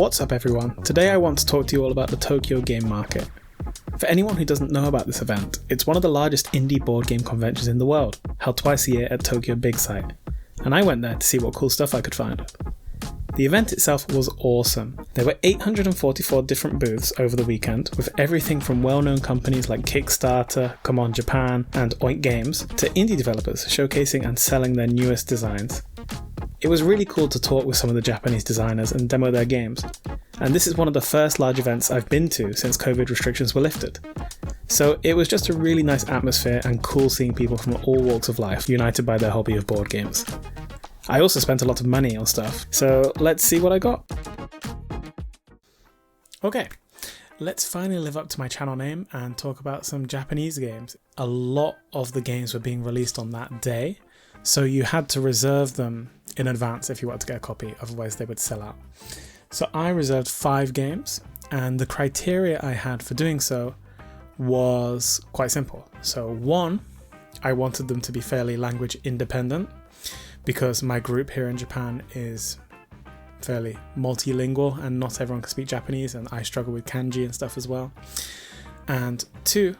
What's up everyone? Today I want to talk to you all about the Tokyo Game Market. For anyone who doesn't know about this event, it's one of the largest indie board game conventions in the world, held twice a year at Tokyo Big Sight, and I went there to see what cool stuff I could find. The event itself was awesome. There were 844 different booths over the weekend, with everything from well-known companies like Kickstarter, Come On Japan, and Oink Games, to indie developers showcasing and selling their newest designs. It was really cool to talk with some of the Japanese designers and demo their games, and this is one of the first large events I've been to since COVID restrictions were lifted. So it was just a really nice atmosphere and cool seeing people from all walks of life united by their hobby of board games. I also spent a lot of money on stuff, so let's see what I got. Okay, let's finally live up to my channel name and talk about some Japanese games. A lot of the games were being released on that day, so you had to reserve them in advance if you wanted to get a copy, otherwise they would sell out. So I reserved 5 games, and the criteria I had for doing so was quite simple. So 1, I wanted them to be fairly language independent, because my group here in Japan is fairly multilingual and not everyone can speak Japanese, and I struggle with kanji and stuff as well. And 2,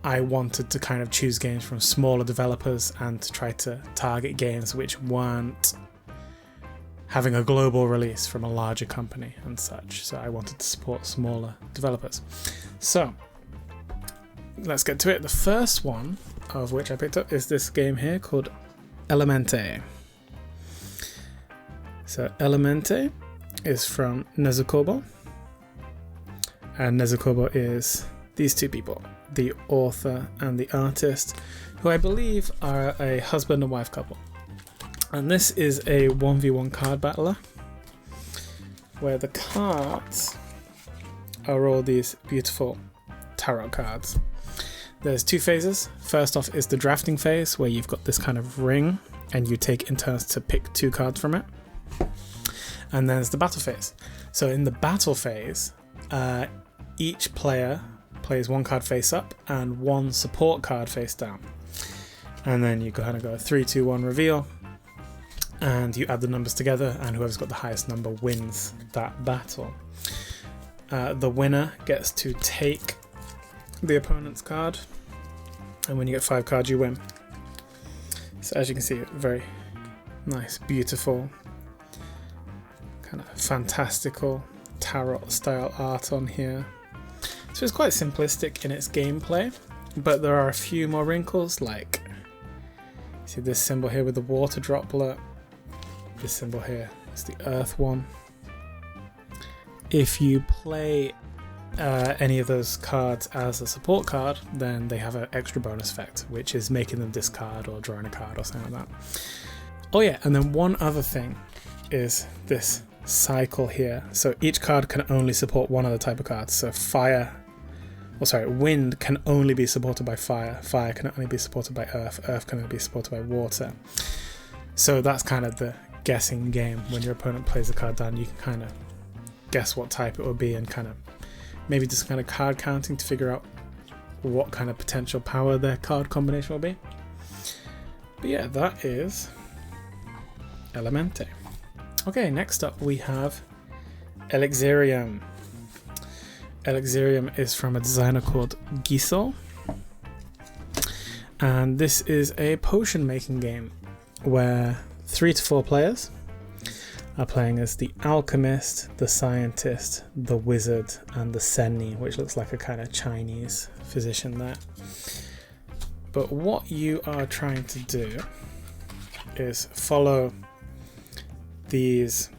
I wanted to kind of choose games from smaller developers and to try to target games which weren't having a global release from a larger company and such. So I wanted to support smaller developers. So let's get to it. The first one of which I picked up is this game here called Elemente. So Elemente is from Nezukoubou, and Nezukoubou is these two people, the author and the artist, who I believe are a husband and wife couple. And this is a 1v1 card battler, where the cards are all these beautiful tarot cards. There's 2 phases. First off is the drafting phase, where you've got this kind of ring and you take in turns to pick 2 cards from it. And then there's the battle phase. So in the battle phase, each player plays 1 card face up and 1 support card face down. And then you kind of go 3, 2, 1 reveal, and you add the numbers together, and whoever's got the highest number wins that battle. The winner gets to take the opponent's card, and when you get 5 cards you win. So as you can see, very nice, beautiful, kind of fantastical tarot style art on here. So it's quite simplistic in its gameplay, but there are a few more wrinkles, like see this symbol here with the water droplet, this symbol here is the earth one. If you play any of those cards as a support card, then they have an extra bonus effect, which is making them discard or drawing a card or something like that. Oh yeah, and then one other thing is this cycle here. So each card can only support one other type of card. So wind can only be supported by fire, fire can only be supported by earth, earth can only be supported by water. So that's kind of the guessing game. When your opponent plays a card down, you can kind of guess what type it will be, and kind of maybe just kind of card counting to figure out what kind of potential power their card combination will be. But yeah, that is Elemente. Okay, next up we have Elixirium. Elixirium is from a designer called Giso, and this is a potion making game where 3 to 4 players are playing as the alchemist, the scientist, the wizard, and the senni, which looks like a kind of Chinese physician there. But what you are trying to do is follow these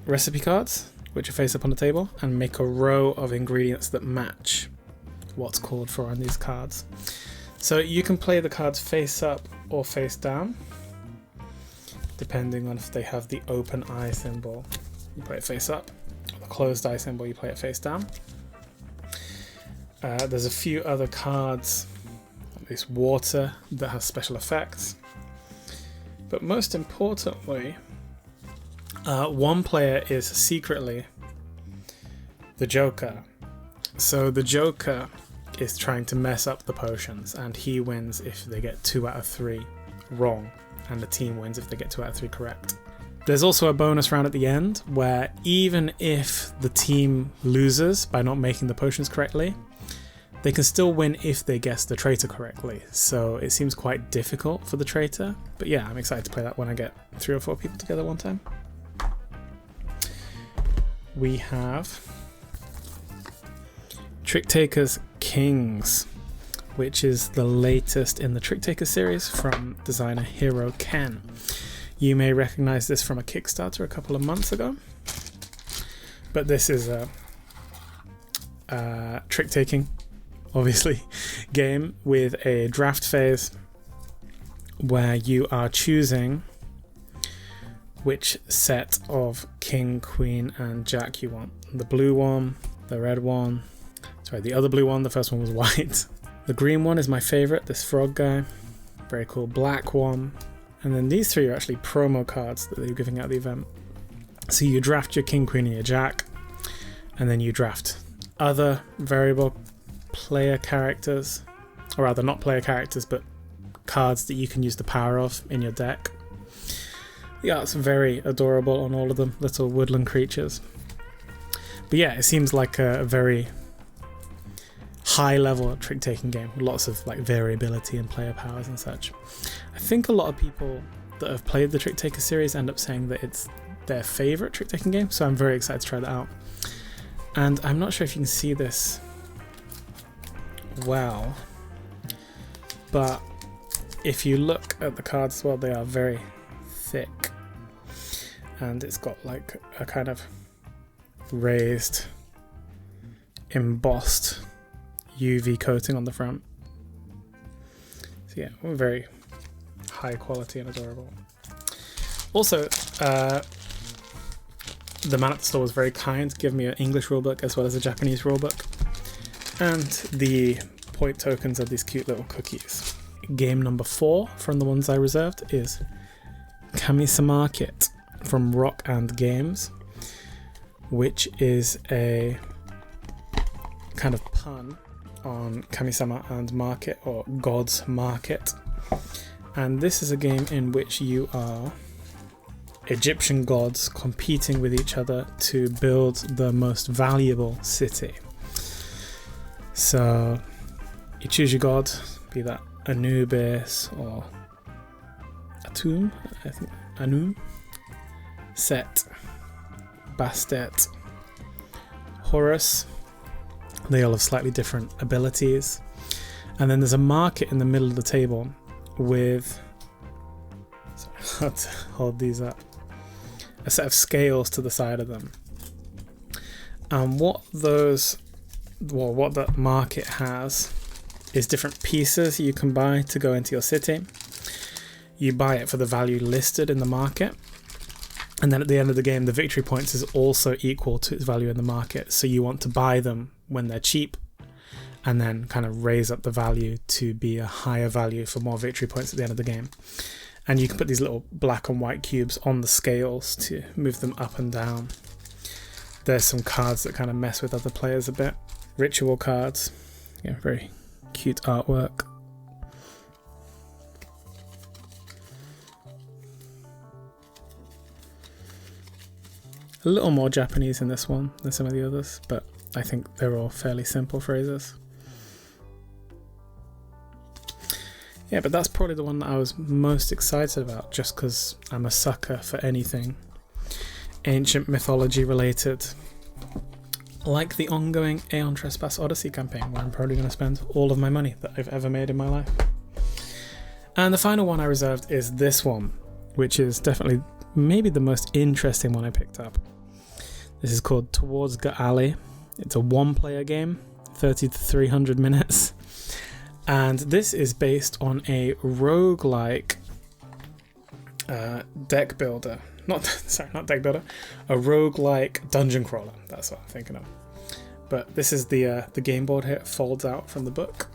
recipe cards, which are face up on the table, and make a row of ingredients that match what's called for on these cards. So you can play the cards face up or face down, depending on if they have the open eye symbol, you play it face up, or the closed eye symbol, you play it face down. There's a few other cards, like this water, that has special effects. But most importantly, one player is secretly the Joker. So the Joker is trying to mess up the potions, and he wins if they get 2 out of 3 wrong, and the team wins if they get 2 out of 3 correct. There's also a bonus round at the end where even if the team loses by not making the potions correctly, they can still win if they guess the traitor correctly. So it seems quite difficult for the traitor. But yeah, I'm excited to play that when I get 3 or 4 people together one time. We have Tricktakers Kings, which is the latest in the Tricktakers series from designer Hiroken. You may recognize this from a Kickstarter a couple of months ago. But this is a trick-taking, obviously, game with a draft phase where you are choosing which set of king, queen, and jack you want. The blue one, the red one, sorry, the other blue one, the first one was white. The green one is my favorite, this frog guy, very cool. Black one, and then these 3 are actually promo cards that they're giving out at the event. So you draft your king, queen, and your jack, and then you draft other variable player characters, or rather not player characters, but cards that you can use the power of in your deck. The art's very adorable on all of them, little woodland creatures. But yeah, it seems like a very high level trick-taking game with lots of like variability and player powers and such. I think a lot of people that have played the Tricktaker series end up saying that it's their favorite trick-taking game, so I'm very excited to try that out. And I'm not sure if you can see this well, but if you look at the cards as well, they are very thick, and it's got like a kind of raised, embossed UV coating on the front. So yeah, very high quality and adorable. Also, the man at the store was very kind to give me an English rulebook as well as a Japanese rulebook, and the point tokens of these cute little cookies. Game number 4 from the ones I reserved is Kamisamarket from Rock and Games, which is a kind of pun on Kamisama and Market, or God's Market. And this is a game in which you are Egyptian gods competing with each other to build the most valuable city. So you choose your god, be that Anubis or Atum, I think Anum, Set, Bastet, Horus. They all have slightly different abilities. And then there's a market in the middle of the table with, sorry, hard to hold these up, a set of scales to the side of them. And what that market has is different pieces you can buy to go into your city. You buy it for the value listed in the market, and then at the end of the game the victory points is also equal to its value in the market, so you want to buy them when they're cheap and then kind of raise up the value to be a higher value for more victory points at the end of the game. And you can put these little black and white cubes on the scales to move them up and down. There's some cards that kind of mess with other players a bit. Ritual cards, yeah, very cute artwork. A little more Japanese in this one than some of the others, but I think they're all fairly simple phrases. Yeah, but that's probably the one that I was most excited about, just because I'm a sucker for anything ancient mythology related, like the ongoing Aeon Trespass Odyssey campaign, where I'm probably going to spend all of my money that I've ever made in my life. And the final one I reserved is this one, which is definitely maybe the most interesting one I picked up. This is called Towards Ga'ali. It's a 1-player game, 30 to 300 minutes. And this is based on a roguelike deck builder. Not deck builder. A roguelike dungeon crawler. That's what I'm thinking of. But this is the game board here. It folds out from the book.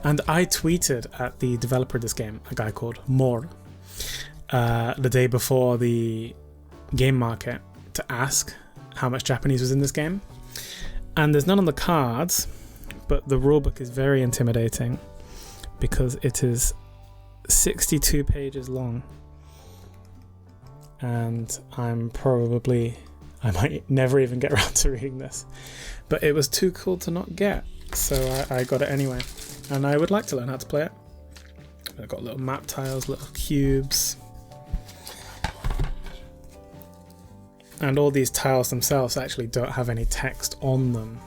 And I tweeted at the developer of this game, a guy called Mor, the day before the game market, to ask how much Japanese was in this game. And there's none on the cards, but the rulebook is very intimidating because it is 62 pages long. and I might never even get around to reading this, but it was too cool to not get, so I got it anyway, and I would like to learn how to play it. I've got little map tiles, little cubes, and all these tiles themselves actually don't have any text on them,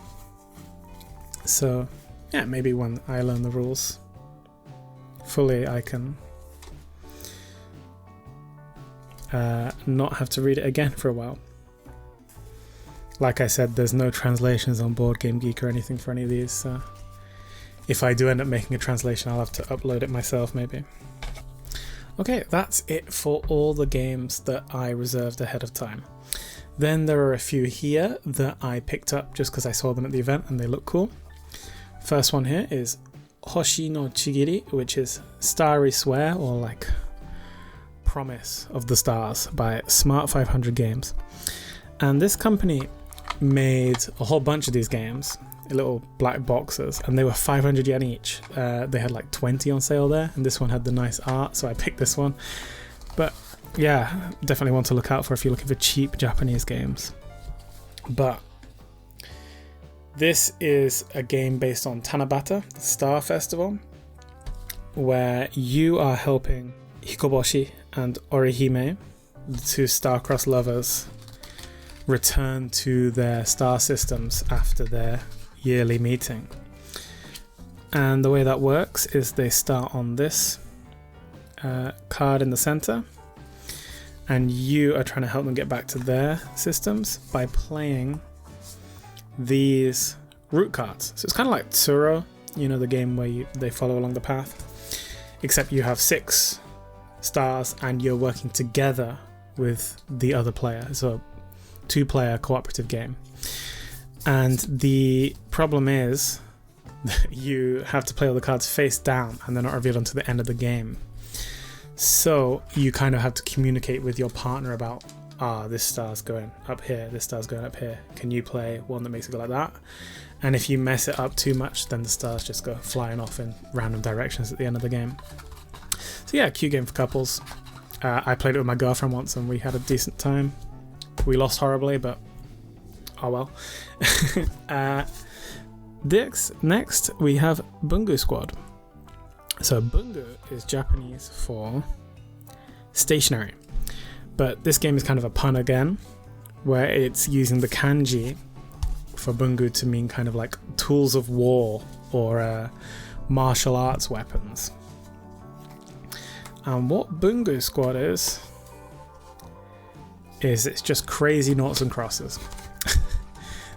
so yeah, maybe when I learn the rules fully I can not have to read it again for a while. Like I said, there's no translations on Board Game Geek or anything for any of these, so if I do end up making a translation, I'll have to upload it myself maybe. Okay, that's it for all the games that I reserved ahead of time. Then there are a few here that I picked up just because I saw them at the event and they look cool. First one here is星の契り, which is Starry Swear, or like Promise of the Stars, by Smart 500 Games. And this company made a whole bunch of these games, little black boxes, and they were 500 yen each. They had like 20 on sale there, and this one had the nice art, so I picked this one. But yeah, definitely one to look out for if you're looking for cheap Japanese games. But this is a game based on Tanabata, the Star Festival, where you are helping Hikoboshi and Orihime, the two star-crossed lovers, return to their star systems after their yearly meeting. And the way that works is they start on this card in the center, and you are trying to help them get back to their systems by playing these route cards. So it's kind of like Tsuro, you know, the game where they follow along the path, except you have 6 stars and you're working together with the other player. It's a 2-player cooperative game. And the problem is that you have to play all the cards face down and they're not revealed until the end of the game. So you kind of have to communicate with your partner about, this star's going up here, this star's going up here. Can you play one that makes it go like that? And if you mess it up too much, then the stars just go flying off in random directions at the end of the game. So yeah, cute game for couples. I played it with my girlfriend once and we had a decent time. We lost horribly, but oh well. Next, we have Bungu Squad. So Bungu is Japanese for stationary. But this game is kind of a pun again, where it's using the kanji for Bungu to mean kind of like tools of war or martial arts weapons. And what Bungu Squad is it's just crazy noughts and crosses.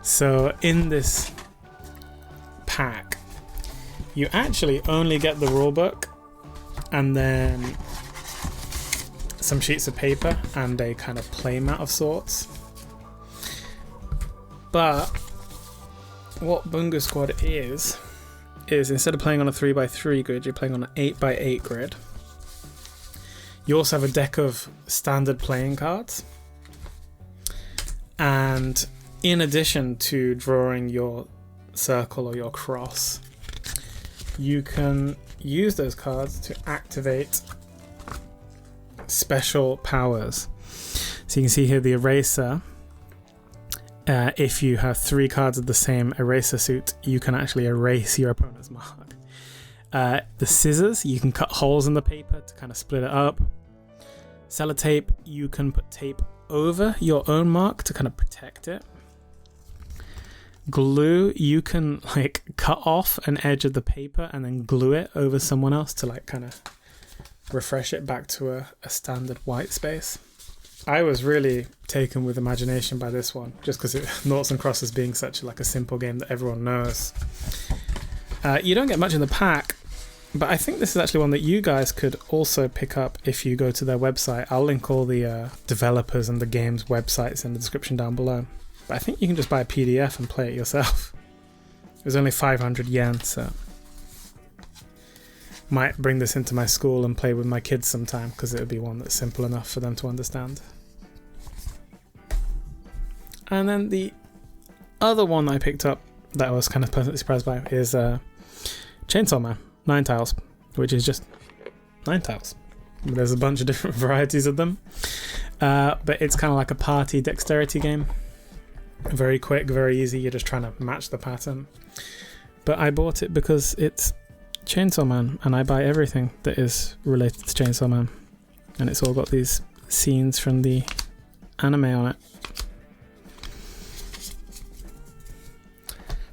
So in this pack, you actually only get the rulebook and then some sheets of paper and a kind of playmat of sorts. But what Bungu Squad is instead of playing on a 3x3 grid, you're playing on an 8x8 grid. You also have a deck of standard playing cards. And in addition to drawing your circle or your cross, you can use those cards to activate special powers. So you can see here the eraser. If you have 3 cards of the same eraser suit, you can actually erase your opponent's mark. The scissors, you can cut holes in the paper to kind of split it up. Sellotape, you can put tape over your own mark to kind of protect it. Glue, you can like cut off an edge of the paper and then glue it over someone else to like kind of refresh it back to a standard white space. I was really taken with imagination by this one, just because noughts and crosses being such like a simple game that everyone knows. You don't get much in the pack, but I think this is actually one that you guys could also pick up if you go to their website. I'll link all the developers and the game's websites in the description down below. But I think you can just buy a PDF and play it yourself. It was only 500 yen, so might bring this into my school and play with my kids sometime, because it would be one that's simple enough for them to understand. And then the other one I picked up that I was kind of pleasantly surprised by is Chainsawman 9 tiles, which is just 9 tiles. There's a bunch of different varieties of them. But it's kind of like a party dexterity game. Very quick, very easy. You're just trying to match the pattern. But I bought it because it's Chainsawman, and I buy everything that is related to Chainsawman. And it's all got these scenes from the anime on it.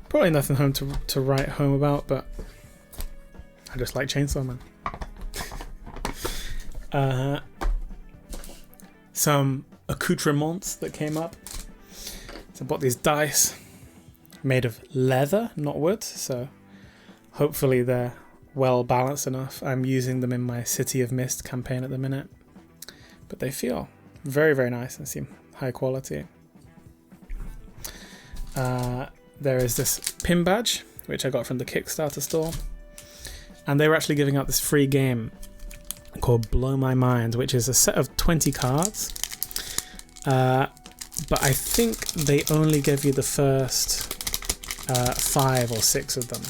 Probably nothing home to write home about, but I just like Chainsawman. Some accoutrements that came up. So I bought these dice made of leather, not wood, so hopefully they're well balanced enough. I'm using them in my City of Mist campaign at the minute, but they feel very, very nice and seem high quality. There is this pin badge, which I got from the Kickstarter store, and they were actually giving out this free game called Blow My Mind, which is a set of 20 cards, but I think they only give you the first 5 or 6 of them.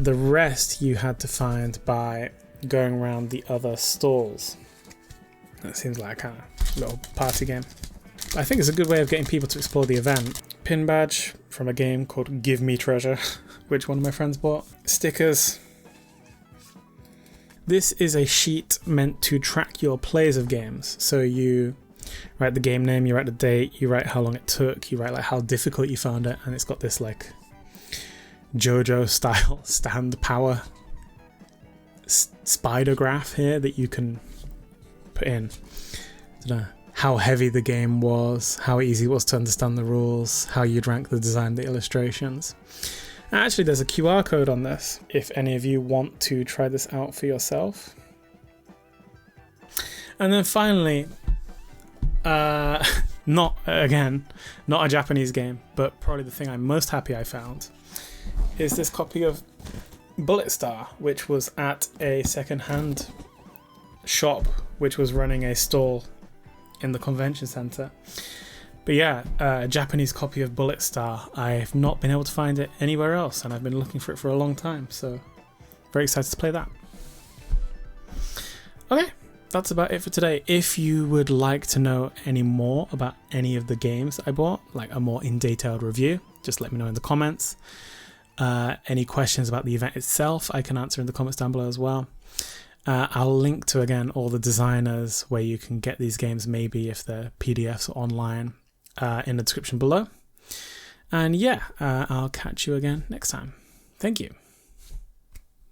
The rest you had to find by going around the other stalls. That seems like a little party game. I think it's a good way of getting people to explore the event. Pin badge from a game called Give Me Treasure, which one of my friends bought. Stickers. This is a sheet meant to track your plays of games. So you write the game name, you write the date, you write how long it took, you write like how difficult you found it, and it's got this like JoJo style stand power spider graph here that you can put in. I don't know how heavy the game was, how easy it was to understand the rules, how you'd rank the design, the illustrations. And actually, there's a QR code on this if any of you want to try this out for yourself. And then finally, not a Japanese game, but probably the thing I'm most happy I found is this copy of Bullet Star, which was at a second-hand shop which was running a stall in the convention center. But yeah, a Japanese copy of Bullet Star. I've not been able to find it anywhere else, and I've been looking for it for a long time, so very excited to play that. Okay, that's about it for today. If you would like to know any more about any of the games I bought, like a more in-detailed review, just let me know in the comments. Any questions about the event itself, I can answer in the comments down below as well. I'll link to, again, all the designers where you can get these games, maybe if they're PDFs or online, in the description below. And yeah, I'll catch you again next time. Thank you.